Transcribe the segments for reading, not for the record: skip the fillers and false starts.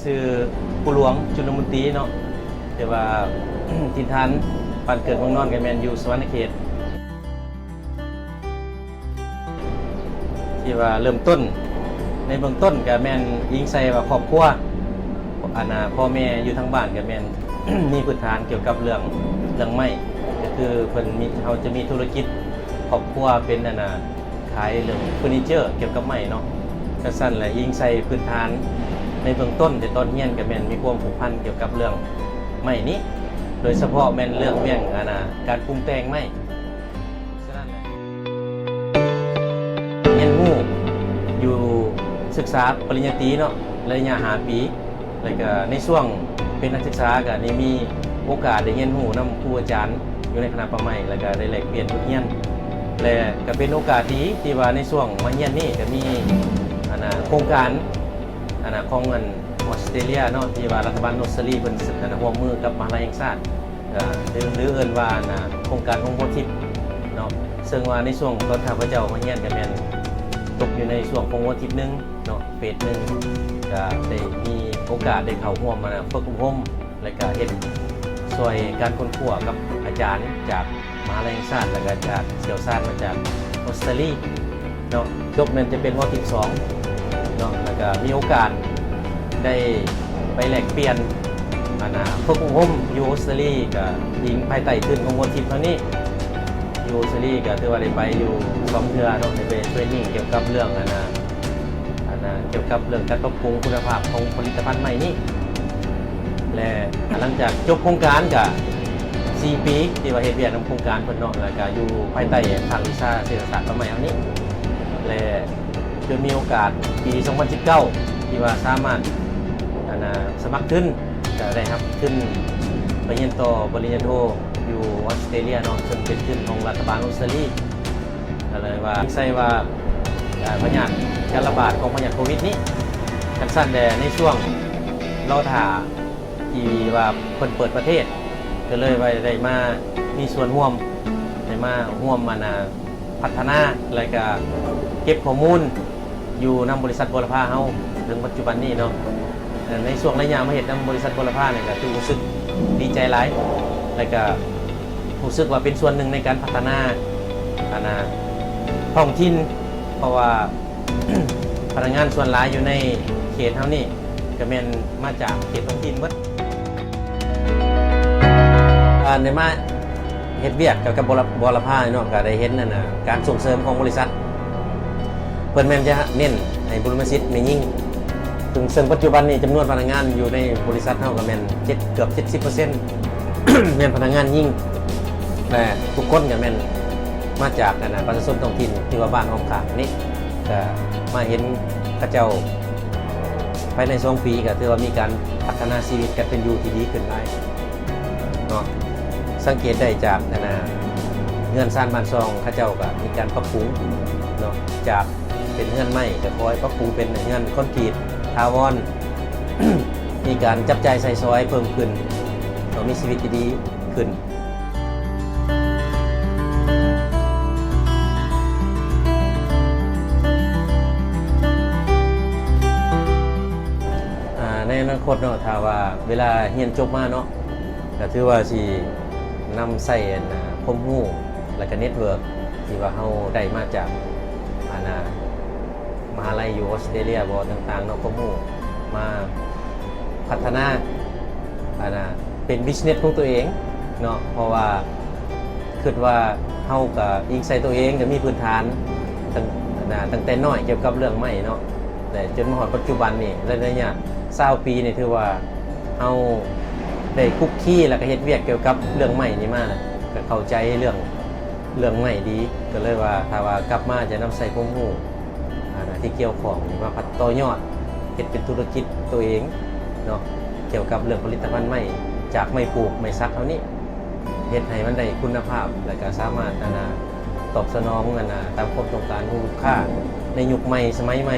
ชื่อผู้หลวงจุลมุนตรีเนาะแต่ว่า ทินฐานบ้านเกิดเมืองนอนกันแม่นอยู่สวรรณเขตที่ว่าเริ่มต้นในเบื้องต้นก็แม่นยิงใส่ว่าครอบครัวพ่อแม่อยู่ทางบ้านก็แม่น มีพื้นฐานเกี่ยวกับเรื่องไม้ก็คือเพิ่นเขาจะมีธุรกิจครอบครัวเป็นขายเรื่องเฟอร์นิเจอร์เกี่ยวกับไม้เนาะก็สั้นแหละยิงใส่พื้นฐานในเบื้องต้นแต่ตอนเรียนก็แม่นมีความผูกพันเกี่ยวกับเรื่องไม้นี้โดยเฉพาะแม่นเรื่องการปรุงแต่งไม้ฉะนั้นแหละเรียนรู้อยู่ศึกษาปริญญาตรีเนาะระยะ5 ปีแล้วก็ในช่วงเป็นนักศึกษาก็นี่มีโอกาสได้เรียนรู้นำครูอาจารย์อยู่ในคณะประไม้แล้วก็ได้แลกเปลี่ยนบทเรียนและก็เป็นโอกาสดีที่ว่าในช่วงมาเรียนนี่ก็มีโครงการของออสเตรเลียเนาะที่ว่ารัฐบาลออสเตรเลียเพิ่นร่วมมือกับมหาวิทยาลัยแห่งชาติหรือเอิ้นว่าโครงการของโพธิปเนาะซึ่งว่าในช่วงตอนข้าพเจ้ามาเรียนก็แม่นตกอยู่ในช่วงของโพธิปนึงเนาะเฟสนึงก็ได้มีโอกาสได้เข้าร่วมฝึกอบรมและก็เฮ็ดช่วยการค้นคว้ากับอาจารย์จากมหาวิทยาลัยแห่งชาติและก็จากเชี่ยวชาญมาจากออสเตรเลียเนาะจบนั้นจะเป็นโพธิป2เนาะแล้วก็มีโอกาสได้ไปแลกเปลี่ยนฝึกอบรมอยู่ออสเตรเลียกับยิงภายใต้ทุนของโพธิปเท่านี้อยู่ออสเตรเลียก็ถือว่าได้ไปอยู่2 เทื่อเนาะได้ไปเทรนนิ่งเกี่ยวกับเรื่องเกี่ยวกับเรื่องการปรับปรุงคุณภาพของผลิตภัณฑ์ใหม่นี้และหลังจากจบโครงการก็4 ปีที่ว่าเฮ็ดเวียกนำโครงการเพิ่นเนาะแล้วก็อยู่ภายใต้ทางวิชาเศรษฐศาสตร์ประมาณนี้และจนมีโอกาสปี2019ที่ว่าสามารถสมัครทุนก็ได้ครับทุนไปเรียนต่อปริญญาโทอยู่ออสเตรเลียเนาะซึ่งเป็นทุนของรัฐบาลออสเตรเลียก็เลยว่าใส่ว่าพยาธิการระบาดของพยาธิโควิดนี้กันสั้นแต่ในช่วงเราถ่าที่ว่าเปิดประเทศก็เลยไปได้มามีส่วนร่วมได้มาร่วมพัฒนาและก็เก็บข้อมูลอยู่นำบริษัทบัวละพาเฮาถึงปัจจุบันนี้เนาะในช่วงระยะมาเฮ็ดนำบริษัทบัวละพาเนี่ยก็รู้สึกดีใจหลายและก็รู้สึกว่าเป็นส่วนหนึ่งในการพัฒนาท้องถิ่นเพราะว่า พนักงานส่วนหลายอยู่ในเขตเฮานี่ก็แม่นมาจากเขตท้องถิ่นเบิดได้มาเฮ็ดเวียกกับบัวละพาเนาะก็ได้เห็นการส่งเสริมของบริษัทเพิ่นแม่นจะเน้นให้บุรุษศิษย์ไม่ยิ่งซึ่งปัจจุบันนี้จำนวนพนักงานอยู่ในบริษัทเฮาก็แม่นเกือบ 70% แม่นพนักงานยิ่งแต่ทุกคนก็แม่นมาจากประชาชนท้องถิ่นที่ว่าบ้านห้องขางนี่ก็มาเห็นพระเจ้าภายใน2 ปีก็ถือว่ามีการพัฒนาชีวิตกันเป็นอยู่ที่ดีขึ้นหลายเนาะสังเกตได้จากเงื่อนซ่านบ้านซองพระเจ้าก็มีการปรับปรุงเนาะจากเป็นเงื่อนไม้ก็คอยปรับปรุงเป็นเงื่อนคอนกรีตทาวอน มีการจับจ่ายใส่ซอยเพิ่มขึ้นเรามีชีวิตที่ดีขึ้นในอนาคตเนาะถ้าว่าเวลาเรียนจบมาเนาะก็ถือว่าสินำใส่ความรู้และก็เน็ตเวิร์กที่ว่าเฮาได้มาจากมหาลัยอยู่ออสเตรเลียบ่ต่างๆเนาะความรู้มาพัฒนาเป็นบิสเนสของตัวเองเนาะเพราะว่าคิดว่าเฮาก็ยิงใส่ตัวเองก็มีพื้นฐานตั้งแต่น้อยเกี่ยวกับเรื่องไม้เนาะแต่จนมาถึงปัจจุบันนี่ระยะ20 ปีนี่ถือว่าเฮาได้คุกคีแล้วก็เฮ็ดเวียกเกี่ยวกับเรื่องไม้นี่มาก็เข้าใจเรื่องไม้ดีก็เลยว่าถ้าว่ากลับมาจะนำใส่ความรู้ที่เกี่ยวของมาพัฒนาต่อยอดเฮ็ดเป็นธุรกิจตัวเองเนาะเกี่ยวกับเรื่องผลิตภัณฑ์ไม้จากไม้ปลูกไม้ซักเท่านี้เฮ็ดให้มันได้คุณภาพและก็สามารถตอบสนองตามความต้องการของลูกค้าในยุคใหม่สมัยใหม่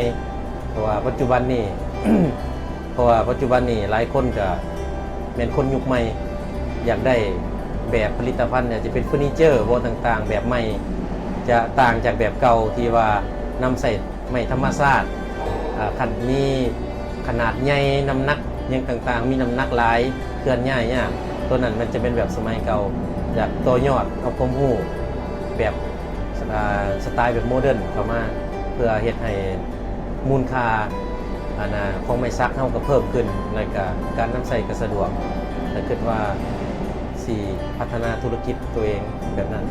เพราะว่าปัจจุบันนี้ หลายคนก็เป็นคนยุคใหม่อยากได้แบบผลิตภัณฑ์เนี่ยจะเป็นเฟอร์นิเจอร์ต่างๆแบบใหม่จะต่างจากแบบเก่าที่ว่านำใส่ไม้ธรรมชาติมีขนาดใหญ่น้ำหนัก ยังต่างๆ มีน้ำหนักหลายเคลื่อนย้ายยากตัวนั้นมันจะเป็นแบบสมัยเก่าอยากตัวยอดเอาความรู้แบบสไตล์แบบโมเดิร์นเข้ามาเพื่อเฮ็ดให้มูลค่าของไม้ซักเฮาก็เพิ่มขึ้นแล้วก็การนำใช้ก็สะดวกแต่คิดว่าสิพัฒนาธุรกิจตัวเองแบบนั้น